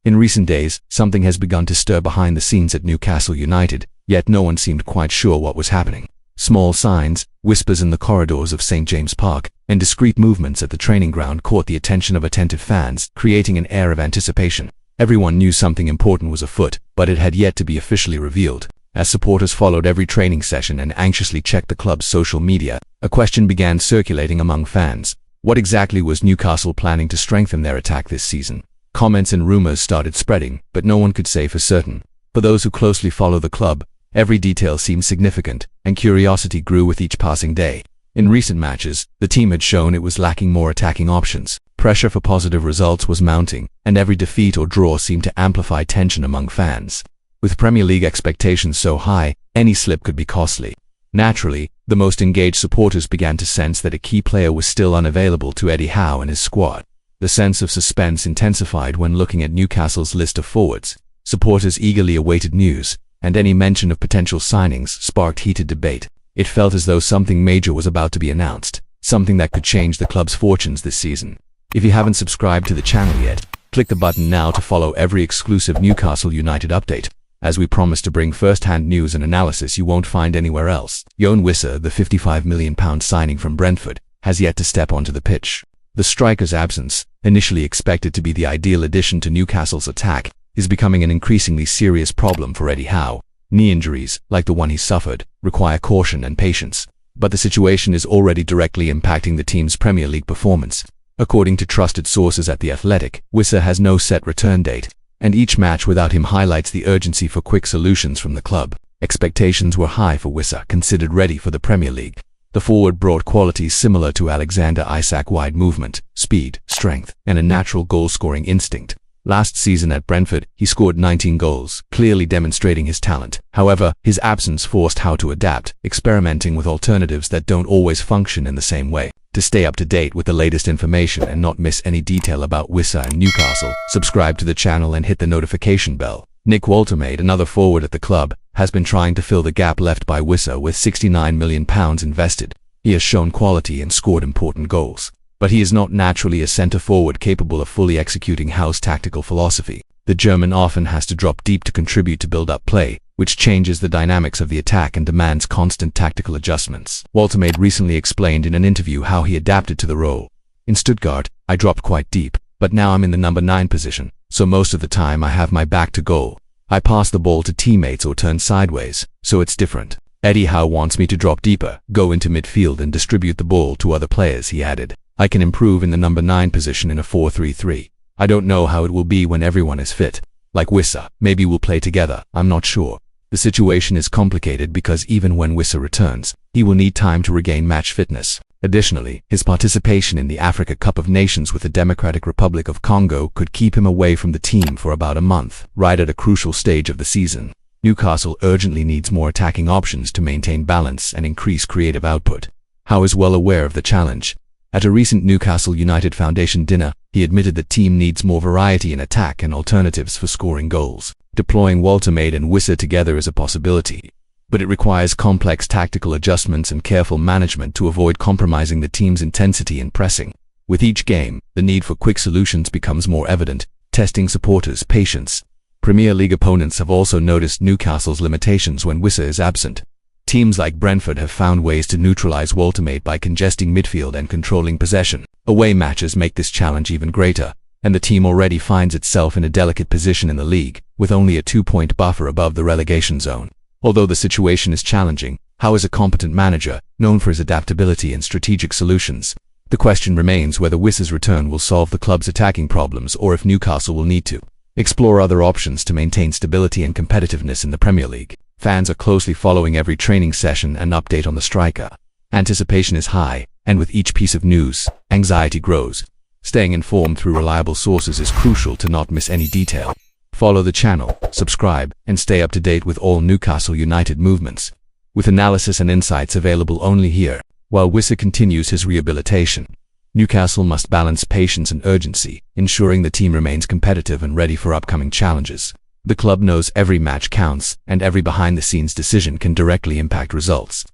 In recent days, something has begun to stir behind the scenes at Newcastle United, yet no one seemed quite sure what was happening. Small signs, whispers in the corridors of St. James Park, and discreet movements at the training ground caught the attention of attentive fans, creating an air of anticipation. Everyone knew something important was afoot, but it had yet to be officially revealed. As supporters followed every training session and anxiously checked the club's social media, a question began circulating among fans. What exactly was Newcastle planning to strengthen their attack this season? Comments and rumours started spreading, but no one could say for certain. For those who closely follow the club, every detail seemed significant, and curiosity grew with each passing day. In recent matches, the team had shown it was lacking more attacking options. Pressure for positive results was mounting, and every defeat or draw seemed to amplify tension among fans. With Premier League expectations so high, any slip could be costly. Naturally, the most engaged supporters began to sense that a key player was still unavailable to Eddie Howe and his squad. The sense of suspense intensified when looking at Newcastle's list of forwards. Supporters eagerly awaited news, and any mention of potential signings sparked heated debate. It felt as though something major was about to be announced, something that could change the club's fortunes this season. If you haven't subscribed to the channel yet, click the button now to follow every exclusive Newcastle United update, as we promise to bring first-hand news and analysis you won't find anywhere else. Yoane Wissa, the £55 million signing from Brentford, has yet to step onto the pitch. The striker's absence, initially expected to be the ideal addition to Newcastle's attack, is becoming an increasingly serious problem for Eddie Howe. Knee injuries, like the one he suffered, require caution and patience. But the situation is already directly impacting the team's Premier League performance. According to trusted sources at The Athletic, Whissa has no set return date, and each match without him highlights the urgency for quick solutions from the club. Expectations were high for Whissa, considered ready for the Premier League. The forward brought qualities similar to Alexander Isak's: wide movement, speed, strength, and a natural goal-scoring instinct. Last season at Brentford, he scored 19 goals, clearly demonstrating his talent. However, his absence forced Howe to adapt, experimenting with alternatives that don't always function in the same way. To stay up to date with the latest information and not miss any detail about Whissa and Newcastle, subscribe to the channel and hit the notification bell. Nick Woltemade, another forward at the club, has been trying to fill the gap left by Whissa with £69 million invested. He has shown quality and scored important goals, but he is not naturally a centre-forward capable of fully executing Howe's tactical philosophy. The German often has to drop deep to contribute to build-up play, which changes the dynamics of the attack and demands constant tactical adjustments. Woltemade recently explained in an interview how he adapted to the role. In Stuttgart, I dropped quite deep, but now I'm in the number 9 position, so most of the time I have my back to goal. I pass the ball to teammates or turn sideways, so it's different. Eddie Howe wants me to drop deeper, go into midfield and distribute the ball to other players, he added. I can improve in the number 9 position in a 4-3-3. I don't know how it will be when everyone is fit. Like Whissa, maybe we'll play together, I'm not sure. The situation is complicated because even when Whissa returns, he will need time to regain match fitness. Additionally, his participation in the Africa Cup of Nations with the Democratic Republic of Congo could keep him away from the team for about a month, right at a crucial stage of the season. Newcastle urgently needs more attacking options to maintain balance and increase creative output. Howe is well aware of the challenge. At a recent Newcastle United Foundation dinner, he admitted the team needs more variety in attack and alternatives for scoring goals. Deploying Woltemade and Whissa together is a possibility, but it requires complex tactical adjustments and careful management to avoid compromising the team's intensity in pressing. With each game, the need for quick solutions becomes more evident, testing supporters' patience. Premier League opponents have also noticed Newcastle's limitations when Whissa is absent. Teams like Brentford have found ways to neutralize Woltemade by congesting midfield and controlling possession. Away matches make this challenge even greater, and the team already finds itself in a delicate position in the league, with only a 2-point buffer above the relegation zone. Although the situation is challenging, Howe is a competent manager, known for his adaptability and strategic solutions. The question remains whether Whissa's return will solve the club's attacking problems or if Newcastle will need to explore other options to maintain stability and competitiveness in the Premier League. Fans are closely following every training session and update on the striker. Anticipation is high, and with each piece of news, anxiety grows. Staying informed through reliable sources is crucial to not miss any detail. Follow the channel, subscribe, and stay up to date with all Newcastle United movements, with analysis and insights available only here. While Whissa continues his rehabilitation, Newcastle must balance patience and urgency, ensuring the team remains competitive and ready for upcoming challenges. The club knows every match counts, and every behind-the-scenes decision can directly impact results.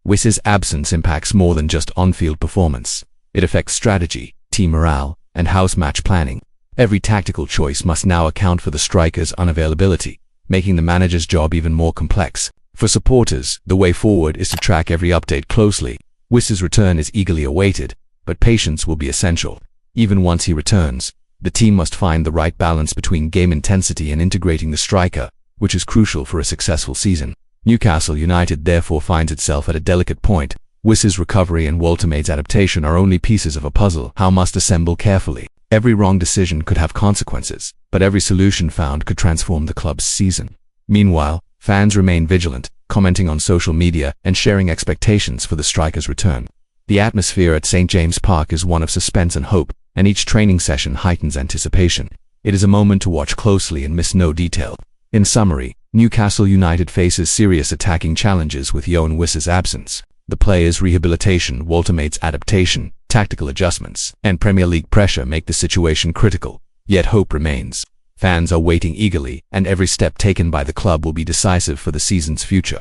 Whissa's absence impacts more than just on-field performance. It affects strategy, team morale, and house match planning. Every tactical choice must now account for the striker's unavailability, making the manager's job even more complex. For supporters, the way forward is to track every update closely. Whissa's return is eagerly awaited, but patience will be essential. Even once he returns, the team must find the right balance between game intensity and integrating the striker, which is crucial for a successful season. Newcastle United therefore finds itself at a delicate point. Whissa's recovery and Waltermaid's adaptation are only pieces of a puzzle how must assemble carefully. Every wrong decision could have consequences, but every solution found could transform the club's season. Meanwhile, fans remain vigilant, commenting on social media and sharing expectations for the striker's return. The atmosphere at St. James's Park is one of suspense and hope, and each training session heightens anticipation. It is a moment to watch closely and miss no detail. In summary, Newcastle United faces serious attacking challenges with Yoane Wissa's absence. The player's rehabilitation, Waltermaid's adaptation, tactical adjustments, and Premier League pressure make the situation critical. Yet hope remains. Fans are waiting eagerly, and every step taken by the club will be decisive for the season's future.